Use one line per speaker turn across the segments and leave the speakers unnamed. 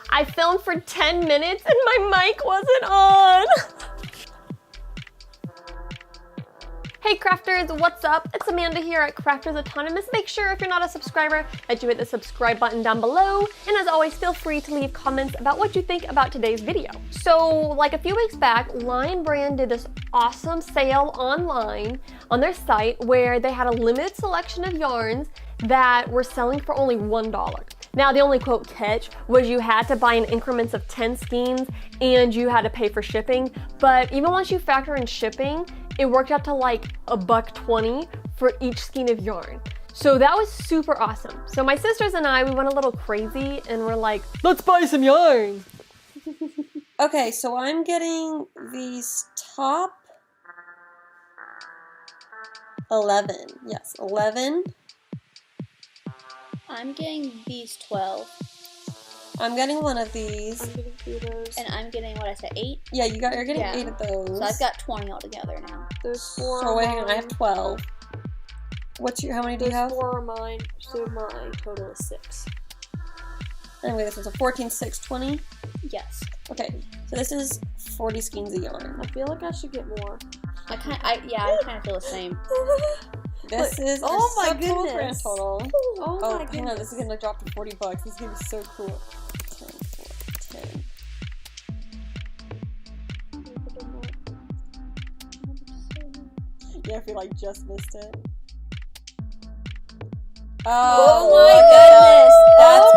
I filmed for 10 minutes and my mic wasn't on. Hey crafters, what's up? It's Amanda here at Crafters Autonomous. Make sure if you're not a subscriber that you hit the subscribe button down below. And as always, feel free to leave comments about what you think about today's video. So like a few weeks back, Lion Brand did this awesome sale online on their site where they had a limited selection of yarns that were selling for only $1. Now, the only quote catch was you had to buy in increments of 10 skeins and you had to pay for shipping. But even once you factor in shipping, it worked out to like $1.20 for each skein of yarn. So that was super awesome. So my sisters and I, we went a little crazy and we're like, let's buy some yarn.
Okay, so I'm getting these top 11. Yes, 11.
I'm getting these 12.
I'm getting one of these.
I'm getting 2 of those.
And I'm getting, what I said, 8?
Yeah, you're getting 8 of those.
So I've got 20 altogether now.
There's 4
So wait,
of mine.
I have 12. How many do you have?
4 of mine, so my total is 6.
Anyway, this one's a 14, 6, 20.
Yes.
Okay, so this is 40 skeins of yarn.
I feel like I should get more.
I kind of feel the same.
This is
oh my
total
goodness.
grand total.
Oh my
hang
goodness.
on, this is gonna drop to $40. This is gonna be so cool. 10, 4, 10. Yeah, if you like just missed it.
Oh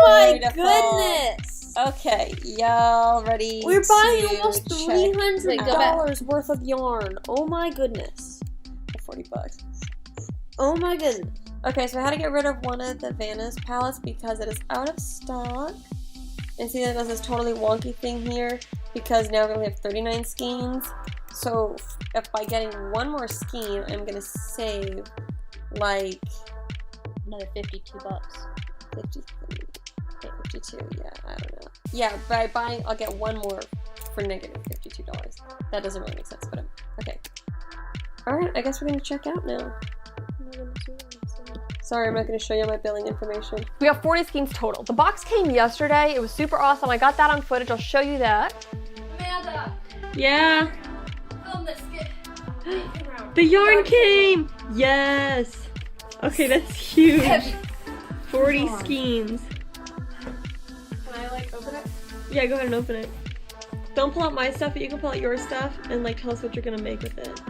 my
That's
goodness!
Okay, y'all ready?
We're buying
to
almost
check
$300 worth of yarn. Oh my goodness.
for $40.
Oh my goodness.
Okay, so I had to get rid of one of the Vanna's palettes because it is out of stock. And see that it does this totally wonky thing here because now we only have 39 skeins. So if by getting one more skein, I'm gonna save like
Another $52.
53, 52, yeah, I don't know. Yeah, by buying, I'll get one more for negative $52. That doesn't really make sense, but okay. Alright, I guess we're gonna check out now. Sorry, I'm not going to show you my billing information.
We have 40 skeins total. The box came yesterday. It was super awesome. I got that on footage. I'll show you that. Amanda!
Yeah!
Film this.
The yarn came! Yes! Okay, that's huge. 40 skeins.
Can I like open it?
Yeah, go ahead and open it. Don't pull out my stuff, but you can pull out your stuff and like tell us what you're going to make with it.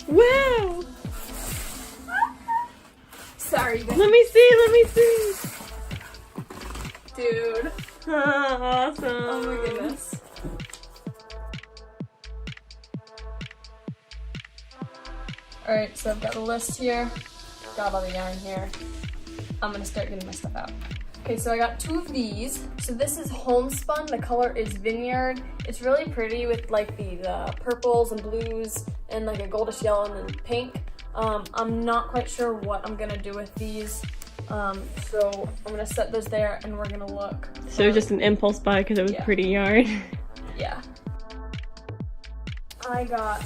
Wow!
Sorry, you guys.
Let me see!
Dude.
Awesome!
Oh my goodness. Alright, so I've got the list here. Got all the yarn here. I'm gonna start getting my stuff out. Okay, so I got 2 of these. So this is Homespun. The color is Vineyard. It's really pretty with like the purples and blues and like a goldish yellow and then pink. I'm not quite sure what I'm gonna do with these. So I'm gonna set those there and we're gonna look.
So it was just an impulse buy because it was pretty yarn.
Yeah. I got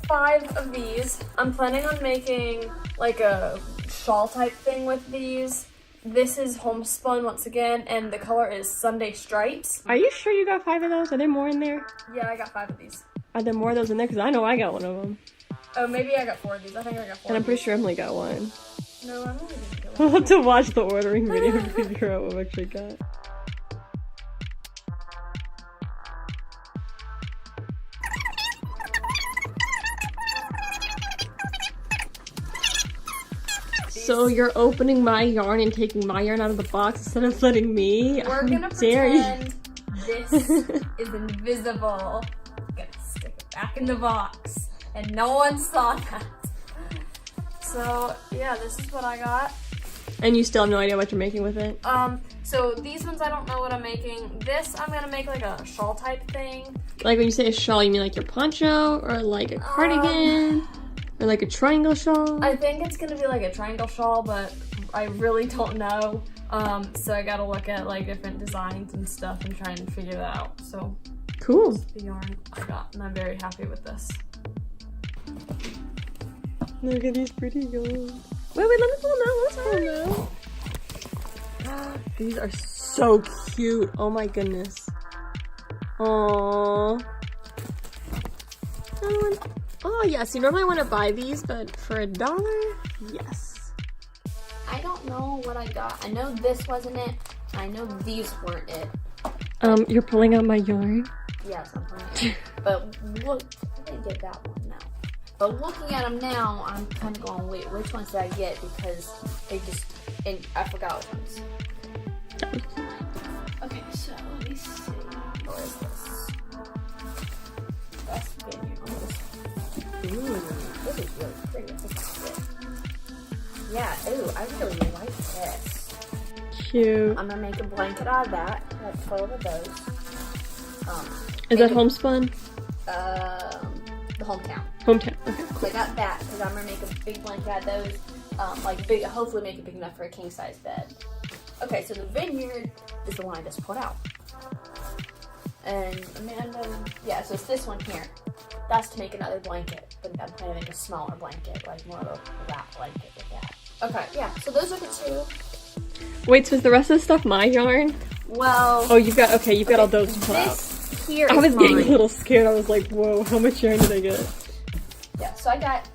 5 of these. I'm planning on making like a shawl type thing with these. This is Homespun once again, and the color is Sunday Stripes.
Are you sure you got 5 of those? Are there more in there?
Yeah, I got 5 of these.
Are there more of those in there? Because I know I got one of them.
Oh, maybe I got 4 of these. I think I got 4
And I'm
of
pretty
these.
sure Emily got one.
No, I don't even get
We'll
one.
have to watch the ordering video to figure out what we actually got. So you're opening my yarn and taking my yarn out of the box instead of letting me?
We're gonna
dare you.
pretend this is invisible. Gonna stick it back in the box, and no one saw that. So yeah, this is what I got.
And you still have no idea what you're making with it?
So these ones I don't know what I'm making. This I'm gonna make like a shawl type thing.
Like when you say a shawl, you mean like your poncho or like a cardigan? Or like a triangle shawl?
I think it's gonna be like a triangle shawl, but I really don't know. So I gotta look at like different designs and stuff and try and figure that out. So
Cool.
that's the yarn I got, and I'm very happy with this.
Look at these pretty yarns. Wait, let me pull them out. Let's pull them out. These are so cute. Oh my goodness. Aww. Oh yes, you normally want to buy these, but for $1, yes.
I don't know what I got. I know this wasn't it. I know these weren't it.
You're pulling out my yarn?
Yes, I'm pulling it. But look, I didn't get that one now. But looking at them now, I'm kind of going, wait, which ones did I get? Because they just, and I forgot which ones. Okay, so let me see. Where is this? That's vineyard. Ooh, this is really pretty. Yeah, ooh, I really like this.
Cute.
I'm gonna make a blanket out of that. I have 12 of those.
Is that homespun?
The hometown.
Hometown, okay.
So I got that because I'm gonna make a big blanket out of those. Like big, hopefully make it big enough for a king size bed. Okay, so the vineyard is the one I just put out. And Amanda, yeah, so it's this one here. That's to make another blanket, but I'm trying to make a smaller blanket, like more of a wrap blanket with that. Okay, yeah, so those are the two.
Wait, so is the rest of the stuff my yarn?
Well,
oh, you've got all those to pull out.
This here is
I was getting
mine.
a little scared. I was like, whoa, how much yarn did I get?
Yeah, so I got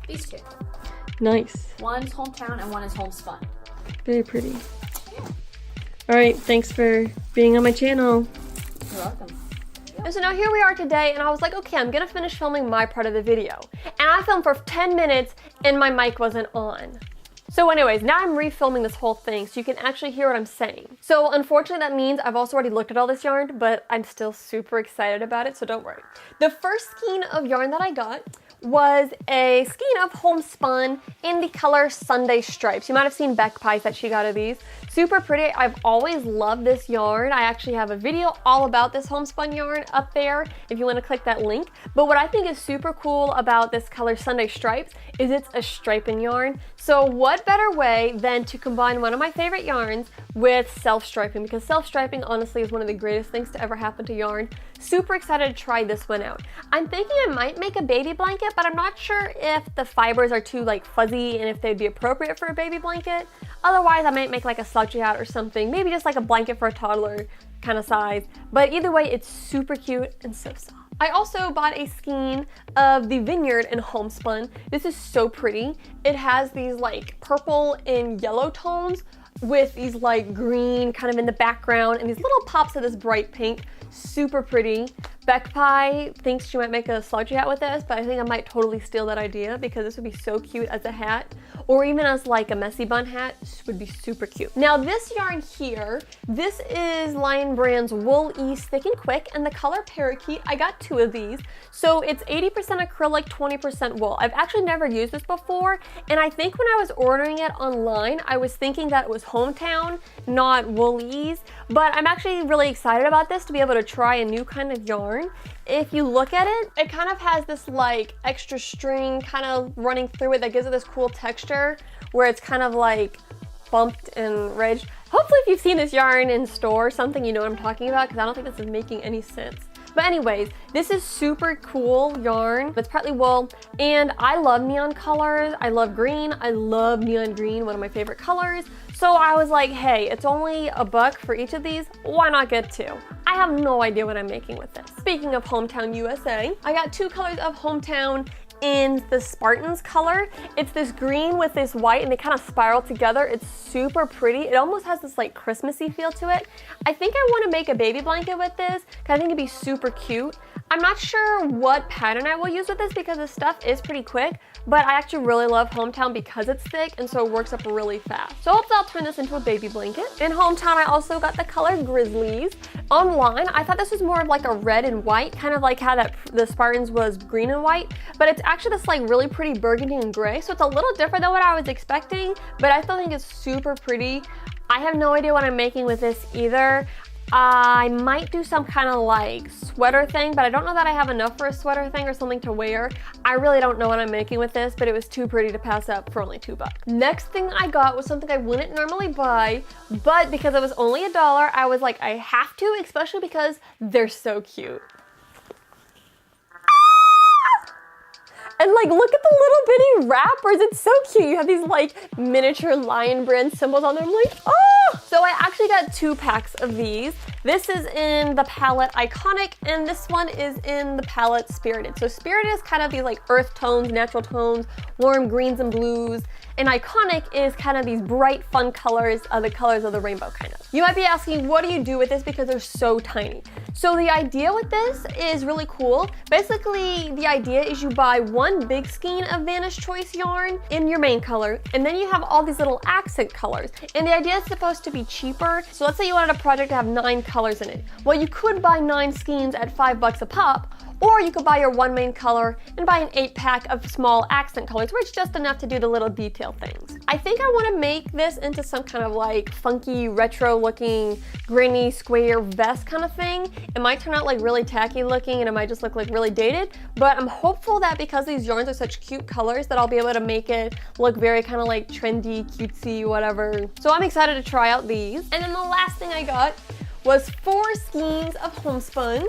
these two.
Nice.
One's hometown and one is homespun.
Very pretty. All right, thanks for being on my channel.
You're welcome.
And so now here we are today, and I was like, okay, I'm gonna finish filming my part of the video. And I filmed for 10 minutes and my mic wasn't on. So anyways, now I'm refilming this whole thing so you can actually hear what I'm saying. So unfortunately that means I've also already looked at all this yarn, but I'm still super excited about it, so don't worry. The first skein of yarn that I got was a skein of homespun in the color Sunday Stripes. You might have seen Beck pies that she got of these. Super pretty. I've always loved this yarn. I actually have a video all about this homespun yarn up there if you want to click that link. But what I think is super cool about this color Sunday Stripes is it's a striping yarn. So what better way than to combine one of my favorite yarns with self-striping, because self-striping honestly is one of the greatest things to ever happen to yarn. Super excited to try this one out. I'm thinking I might make a baby blanket, but I'm not sure if the fibers are too like fuzzy and if they'd be appropriate for a baby blanket. Otherwise, I might make like a slouchy hat or something, maybe just like a blanket for a toddler kind of size. But either way, it's super cute and so soft. I also bought a skein of the Vineyard in Homespun. This is so pretty. It has these like purple and yellow tones with these like green kind of in the background and these little pops of this bright pink. Super pretty. Beck Pie thinks she might make a slouchy hat with this, but I think I might totally steal that idea because this would be so cute as a hat, or even as like a messy bun hat. This would be super cute. Now this yarn here, this is Lion Brand's Wool Ease Thick and Quick, and the color Parakeet. I got 2 of these. So it's 80% acrylic, 20% wool. I've actually never used this before, and I think when I was ordering it online, I was thinking that it was Hometown, not Wool Ease, but I'm actually really excited about this to be able to try a new kind of yarn. If you look at it, it kind of has this like extra string kind of running through it that gives it this cool texture where it's kind of like bumped and ridged. Hopefully if you've seen this yarn in store or something, you know what I'm talking about, because I don't think this is making any sense. But anyways, this is super cool yarn. It's partly wool, and I love neon colors. I love green. I love neon green, one of my favorite colors. So I was like, hey, it's only $1 for each of these. Why not get 2? I have no idea what I'm making with this. Speaking of Hometown USA, I got 2 colors of Hometown in the Spartans color. It's this green with this white and they kind of spiral together. It's super pretty. It almost has this like Christmassy feel to it. I think I want to make a baby blanket with this because I think it'd be super cute. I'm not sure what pattern I will use with this because this stuff is pretty quick, but I actually really love Hometown because it's thick and so it works up really fast. So hopefully I'll turn this into a baby blanket. In Hometown, I also got the color Grizzlies. Online, I thought this was more of like a red and white, kind of like how the Spartans was green and white, but it's actually this like really pretty burgundy and gray, so it's a little different than what I was expecting, but I still think it's super pretty. I have no idea what I'm making with this either. I might do some kind of like sweater thing, but I don't know that I have enough for a sweater thing or something to wear. I really don't know what I'm making with this, but it was too pretty to pass up for only $2. Next thing I got was something I wouldn't normally buy, but because it was only $1, I was like, I have to, especially because they're so cute. And like, look at the little bitty wrappers. It's so cute. You have these like miniature lion brand symbols on them. I'm like, oh! So I actually got 2 packs of these. This is in the palette Iconic, and this one is in the palette Spirited. So Spirited is kind of these like earth tones, natural tones, warm greens and blues. And Iconic is kind of these bright, fun colors, the colors of the rainbow, kind of. You might be asking, what do you do with this because they're so tiny? So the idea with this is really cool. Basically, the idea is you buy 1 big skein of Vanna's Choice yarn in your main color, and then you have all these little accent colors. And the idea is supposed to be cheaper. So let's say you wanted a project to have 9 colors in it. Well, you could buy 9 skeins at $5 a pop, or you could buy your 1 main color and buy an 8-pack of small accent colors, where it's just enough to do the little detail things. I think I want to make this into some kind of like funky, retro looking, granny square vest kind of thing. It might turn out like really tacky looking and it might just look like really dated, but I'm hopeful that because these yarns are such cute colors that I'll be able to make it look very kind of like trendy, cutesy, whatever. So I'm excited to try out these. And then the last thing I got was 4 skeins of Homespun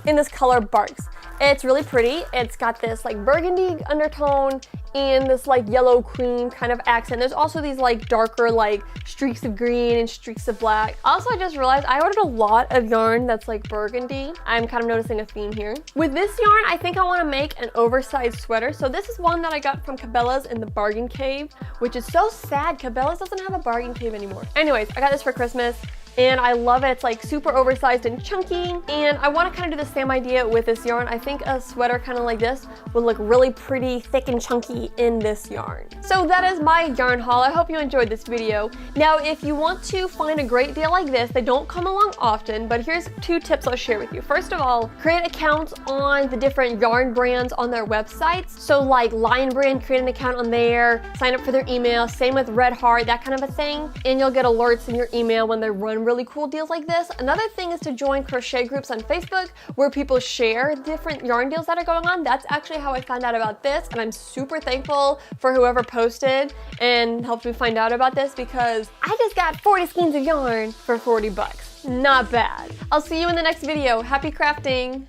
in this color Barks. It's really pretty. It's got this like burgundy undertone and this like yellow cream kind of accent. There's also these like darker like streaks of green and streaks of black. Also, I just realized I ordered a lot of yarn that's like burgundy. I'm kind of noticing a theme here. With this yarn, I think I want to make an oversized sweater. So this is one that I got from Cabela's in the Bargain Cave, which is so sad. Cabela's doesn't have a Bargain Cave anymore. Anyways, I got this for Christmas. And I love it. It's like super oversized and chunky. And I want to kind of do the same idea with this yarn. I think a sweater kind of like this would look really pretty, thick and chunky in this yarn. So that is my yarn haul. I hope you enjoyed this video. Now, if you want to find a great deal like this, they don't come along often, but here's 2 tips I'll share with you. First of all, create accounts on the different yarn brands on their websites. So like Lion Brand, create an account on there, sign up for their email, same with Red Heart, that kind of a thing. And you'll get alerts in your email when they run really cool deals like this. Another thing is to join crochet groups on Facebook where people share different yarn deals that are going on. That's actually how I found out about this, and I'm super thankful for whoever posted and helped me find out about this because I just got 40 skeins of yarn for $40. Not bad. I'll see you in the next video. Happy crafting.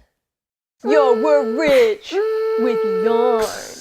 Yo, we're rich with yarn.